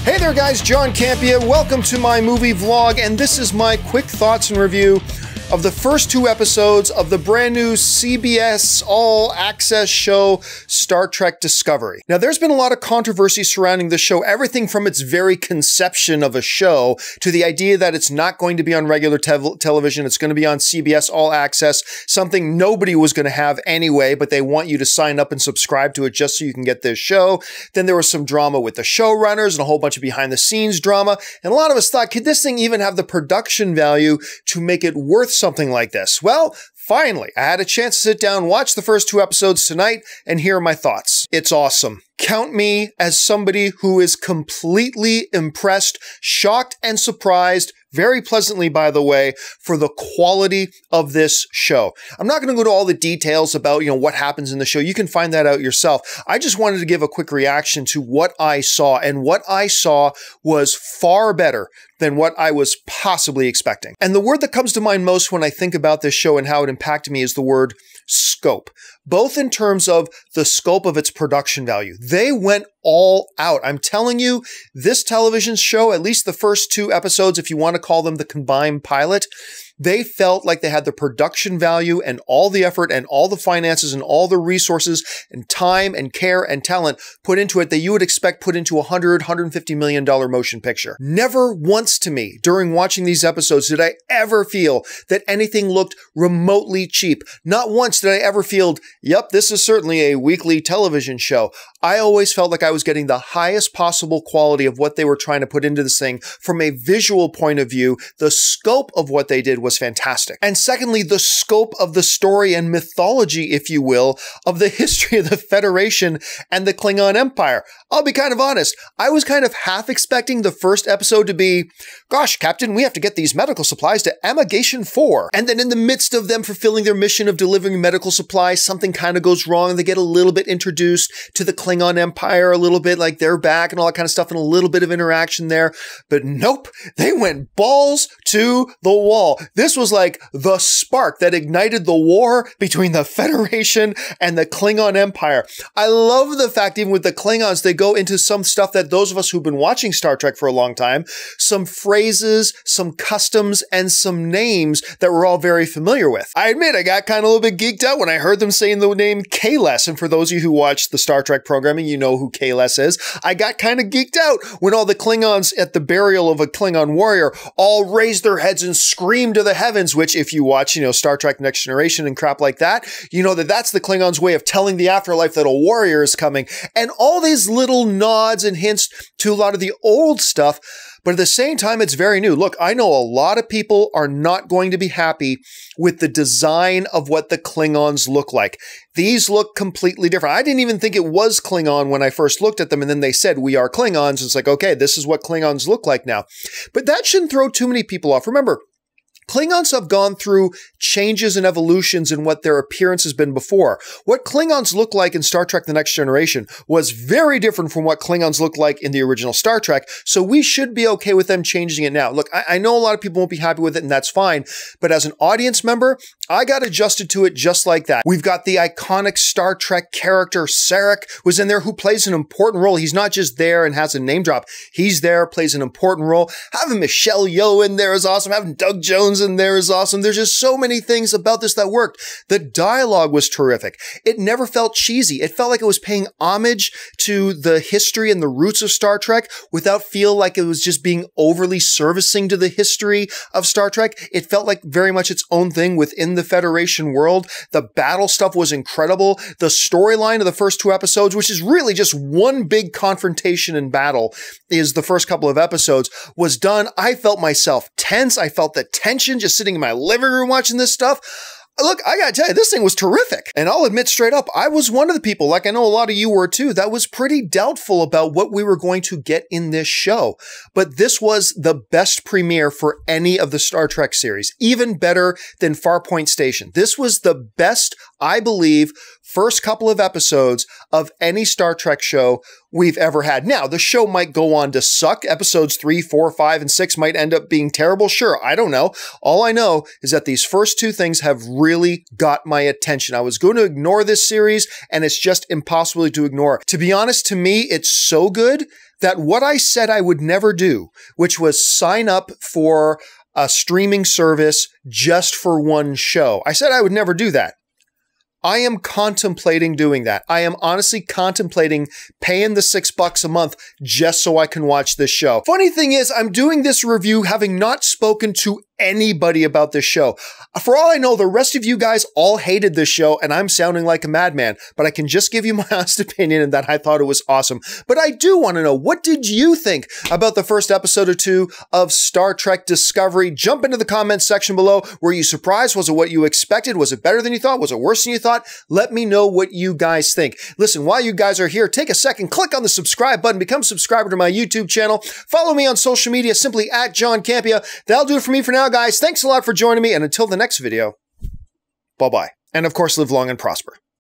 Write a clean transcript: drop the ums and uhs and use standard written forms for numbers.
Hey there guys, John Campea. Welcome to my movie vlog, and this is my quick thoughts and review of the first two episodes of the brand new CBS All Access show, Star Trek Discovery. Now, there's been a lot of controversy surrounding the show, everything from its very conception of a show to the idea that it's not going to be on regular television, it's going to be on CBS All Access, something nobody was going to have anyway, but they want you to sign up and subscribe to it just so you can get this show. Then there was some drama with the showrunners and a whole bunch of behind-the-scenes drama, and a lot of us thought, could this thing even have the production value to make it worth something like this? Well, finally, I had a chance to sit down, watch the first two episodes tonight, and here are my thoughts. It's awesome. Count me as somebody who is completely impressed, shocked, and surprised, very pleasantly, by the way, for the quality of this show. I'm not going to go to all the details about, what happens in the show. You can find that out yourself. I just wanted to give a quick reaction to what I saw, and what I saw was far better than what I was possibly expecting. And the word that comes to mind most when I think about this show and how it impacted me is the word scope, both in terms of the scope of its production value. They went all out. I'm telling you, this television show, at least the first two episodes, if you want to call them the combined pilot, they felt like they had the production value and all the effort and all the finances and all the resources and time and care and talent put into it that you would expect put into a $150 million motion picture. Never once to me during watching these episodes did I ever feel that anything looked remotely cheap. Not once did I ever feel, yep, this is certainly a weekly television show. I always felt like I was getting the highest possible quality of what they were trying to put into this thing from a visual point of view. The scope of what they did was fantastic. And secondly, the scope of the story and mythology, if you will, of the history of the Federation and the Klingon Empire. I'll be kind of honest. I was kind of half expecting the first episode to be, gosh, Captain, we have to get these medical supplies to Amagation 4. And then in the midst of them fulfilling their mission of delivering medical supplies, something kind of goes wrong. They get a little bit introduced to the Klingon Empire, a little bit like they're back and all that kind of stuff, and a little bit of interaction there. But nope, they went balls to the wall. This was like the spark that ignited the war between the Federation and the Klingon Empire. I love the fact, even with the Klingons, they go into some stuff that those of us who've been watching Star Trek for a long time, some phrases, some customs, and some names that we're all very familiar with. I admit, I got kind of a little bit geeked out when I heard them saying the name Kahless, and for those of you who watch the Star Trek programming, you know who Kahless is. I got kind of geeked out when all the Klingons at the burial of a Klingon warrior all raised their heads and screamed to the heavens, which if you watch, Star Trek Next Generation and crap like that, you know that that's the Klingons' way of telling the afterlife that a warrior is coming. And all these little nods and hints to a lot of the old stuff, but at the same time, it's very new. Look, I know a lot of people are not going to be happy with the design of what the Klingons look like. These look completely different. I didn't even think it was Klingon when I first looked at them, and then they said, we are Klingons. It's like, okay, this is what Klingons look like now. But that shouldn't throw too many people off. Remember, Klingons have gone through changes and evolutions in what their appearance has been before. What Klingons look like in Star Trek The Next Generation was very different from what Klingons look like in the original Star Trek, so we should be okay with them changing it now. Look, I know a lot of people won't be happy with it, and that's fine, but as an audience member, I got adjusted to it just like that. We've got the iconic Star Trek character, Sarek, was in there, who plays an important role. He's not just there and has a name drop. He's there, plays an important role. Having Michelle Yeoh in there is awesome. Having Doug Jones in there is awesome. There's just so many things about this that worked. The dialogue was terrific. It never felt cheesy. It felt like it was paying homage to the history and the roots of Star Trek without feel like it was just being overly servicing to the history of Star Trek. It felt like very much its own thing within the Federation world. The battle stuff was incredible. The storyline of the first two episodes, which is really just one big confrontation and battle, is the first couple of episodes, was done. I felt myself tense. I felt the tension just sitting in my living room watching this stuff. Look, I gotta tell you, this thing was terrific. And I'll admit straight up, I was one of the people, like I know a lot of you were too, that was pretty doubtful about what we were going to get in this show. But this was the best premiere for any of the Star Trek series, even better than Farpoint Station. This was the best I believe, first couple of episodes of any Star Trek show we've ever had. Now, the show might go on to suck. Episodes 3, 4, 5, and 6 might end up being terrible. Sure, I don't know. All I know is that these first two things have really got my attention. I was going to ignore this series, and it's just impossible to ignore. To be honest, to me, it's so good that what I said I would never do, which was sign up for a streaming service just for one show. I said I would never do that. I am contemplating doing that. I am honestly contemplating paying the $6 a month just so I can watch this show. Funny thing is, I'm doing this review having not spoken to anybody about this show. For all I know, the rest of you guys all hated this show and I'm sounding like a madman, but I can just give you my honest opinion and that I thought it was awesome. But I do want to know, what did you think about the first episode or two of Star Trek Discovery? Jump into the comments section below. Were you surprised? Was it what you expected? Was it better than you thought? Was it worse than you thought? Let me know what you guys think. Listen, while you guys are here, take a second, click on the subscribe button, become a subscriber to my YouTube channel. Follow me on social media, simply at John Campea. That'll do it for me for now, guys. Thanks a lot for joining me, and until the next video, bye-bye. And of course, live long and prosper.